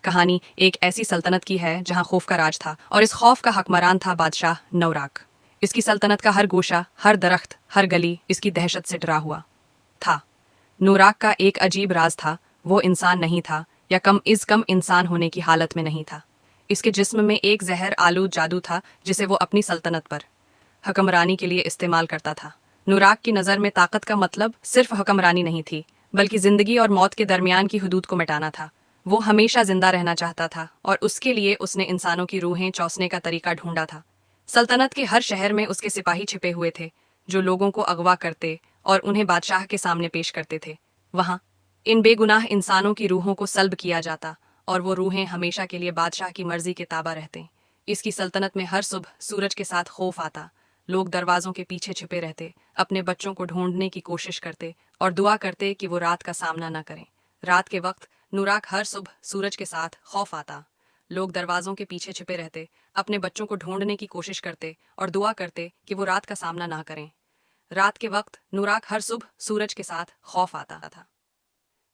کہانی ایک ایسی سلطنت کی ہے جہاں خوف کا راج تھا اور اس خوف کا حکمران تھا بادشاہ نوراک۔ اس کی سلطنت کا ہر گوشہ، ہر درخت، ہر گلی اس کی دہشت سے ڈرا ہوا تھا۔ نوراک کا ایک عجیب راز تھا، وہ انسان نہیں تھا، یا کم از کم انسان ہونے کی حالت میں نہیں تھا۔ اس کے جسم میں ایک زہر آلود جادو تھا جسے وہ اپنی سلطنت پر حکمرانی کے لیے استعمال کرتا تھا۔ نوراک کی نظر میں طاقت کا مطلب صرف حکمرانی نہیں تھی، بلکہ زندگی اور موت کے درمیان کی حدود کو مٹانا تھا۔ وہ ہمیشہ زندہ رہنا چاہتا تھا اور اس کے لیے اس نے انسانوں کی روحیں چوسنے کا طریقہ ڈھونڈا تھا۔ سلطنت کے ہر شہر میں اس کے سپاہی چھپے ہوئے تھے جو لوگوں کو اغوا کرتے اور انہیں بادشاہ کے سامنے پیش کرتے تھے۔ وہاں ان بے گناہ انسانوں کی روحوں کو سلب کیا جاتا اور وہ روحیں ہمیشہ کے لیے بادشاہ کی مرضی کے تابع رہتے۔ اس کی سلطنت میں ہر صبح سورج کے ساتھ خوف آتا، لوگ دروازوں کے پیچھے چھپے رہتے، اپنے بچوں کو ڈھونڈنے کی کوشش کرتے اور دعا کرتے کہ وہ رات کا سامنا نہ کریں۔ رات کے وقت نوراک ہر صبح سورج کے ساتھ خوف آتا، لوگ دروازوں کے پیچھے چھپے رہتے، اپنے بچوں کو ڈھونڈنے کی کوشش کرتے اور دعا کرتے کہ وہ رات کا سامنا نہ کریں۔ رات کے وقت نوراک ہر صبح سورج کے ساتھ خوف آتا تھا۔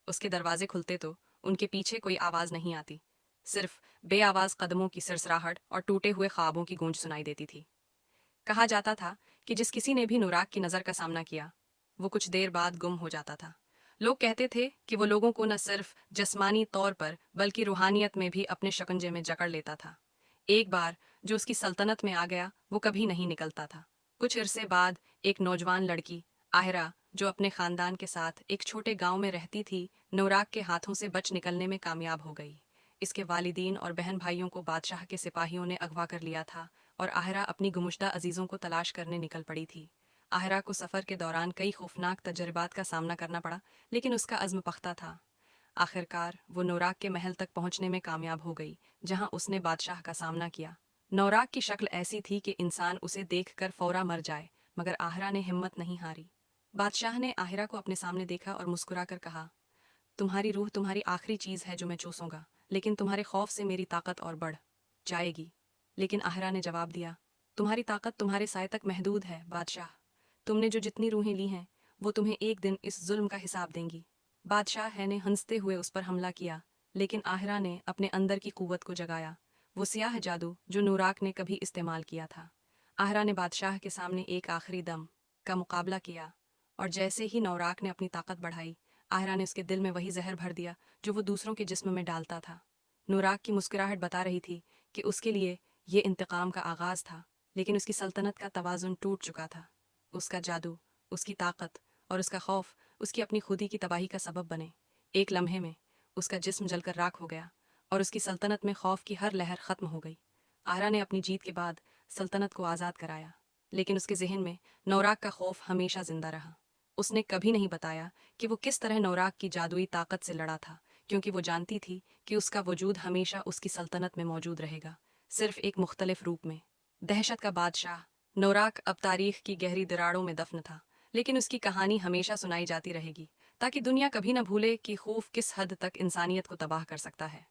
اس کے دروازے کھلتے تو ان کے پیچھے کوئی آواز نہیں آتی، صرف بے آواز قدموں کی سرسراہٹ اور ٹوٹے ہوئے خوابوں کی گونج سنائی دیتی تھی۔ کہا جاتا تھا کہ جس کسی نے بھی نوراک کی نظر کا سامنا کیا، وہ کچھ دیر بعد گم ہو جاتا تھا۔ لوگ کہتے تھے کہ وہ لوگوں کو نہ صرف جسمانی طور پر بلکہ روحانیت میں بھی اپنے شکنجے میں جکڑ لیتا تھا۔ ایک بار جو اس کی سلطنت میں آ گیا وہ کبھی نہیں نکلتا تھا۔ کچھ عرصے بعد ایک نوجوان لڑکی آہرا، جو اپنے خاندان کے ساتھ ایک چھوٹے گاؤں میں رہتی تھی، نوراک کے ہاتھوں سے بچ نکلنے میں کامیاب ہو گئی۔ اس کے والدین اور بہن بھائیوں کو بادشاہ کے سپاہیوں نے اغوا کر لیا تھا اور آہرا اپنی گمشدہ عزیزوں کو تلاش کرنے نکل پڑی تھی۔ آہرا کو سفر کے دوران کئی خوفناک تجربات کا سامنا کرنا پڑا، لیکن اس کا عزم پختہ تھا۔ آخرکار وہ نوراک کے محل تک پہنچنے میں کامیاب ہو گئی، جہاں اس نے بادشاہ کا سامنا کیا۔ نوراک کی شکل ایسی تھی کہ انسان اسے دیکھ کر فورا مر جائے، مگر آہرا نے ہمت نہیں ہاری۔ بادشاہ نے آہرا کو اپنے سامنے دیکھا اور مسکرا کر کہا، تمہاری روح تمہاری آخری چیز ہے جو میں چوسوں گا، لیکن تمہارے خوف سے میری طاقت اور بڑھ جائے گی۔ لیکن آہرا نے جواب دیا، تمہاری طاقت تمہارے سائے تک محدود ہے بادشاہ، تم نے جو جتنی روحیں لی ہیں وہ تمہیں ایک دن اس ظلم کا حساب دیں گی۔ بادشاہ نے ہنستے ہوئے اس پر حملہ کیا، لیکن آہرا نے اپنے اندر کی قوت کو جگایا، وہ سیاہ جادو جو نوراک نے کبھی استعمال کیا تھا۔ آہرا نے بادشاہ کے سامنے ایک آخری دم کا مقابلہ کیا، اور جیسے ہی نوراک نے اپنی طاقت بڑھائی، آہرا نے اس کے دل میں وہی زہر بھر دیا جو وہ دوسروں کے جسم میں ڈالتا تھا۔ نوراک کی مسکراہٹ بتا رہی تھی کہ اس کے لیے یہ انتقام کا آغاز تھا، لیکن اس کی سلطنت کا توازن ٹوٹ چکا تھا۔ اس کا جادو، اس کی طاقت اور اس کا خوف اس کی اپنی خودی کی تباہی کا سبب بنے۔ ایک لمحے میں اس کا جسم جل کر راکھ ہو گیا اور اس کی سلطنت میں خوف کی ہر لہر ختم ہو گئی۔ آہرا نے اپنی جیت کے بعد سلطنت کو آزاد کرایا، لیکن اس کے ذہن میں نوراک کا خوف ہمیشہ زندہ رہا۔ اس نے کبھی نہیں بتایا کہ وہ کس طرح نوراک کی جادوئی طاقت سے لڑا تھا، کیونکہ وہ جانتی تھی کہ اس کا وجود ہمیشہ اس کی سلطنت میں موجود رہے گا، صرف ایک مختلف روپ میں۔ دہشت کا بادشاہ نوراک اب تاریخ کی گہری دراڑوں میں دفن تھا، لیکن اس کی کہانی ہمیشہ سنائی جاتی رہے گی تاکہ دنیا کبھی نہ بھولے کہ خوف کس حد تک انسانیت کو تباہ کر سکتا ہے۔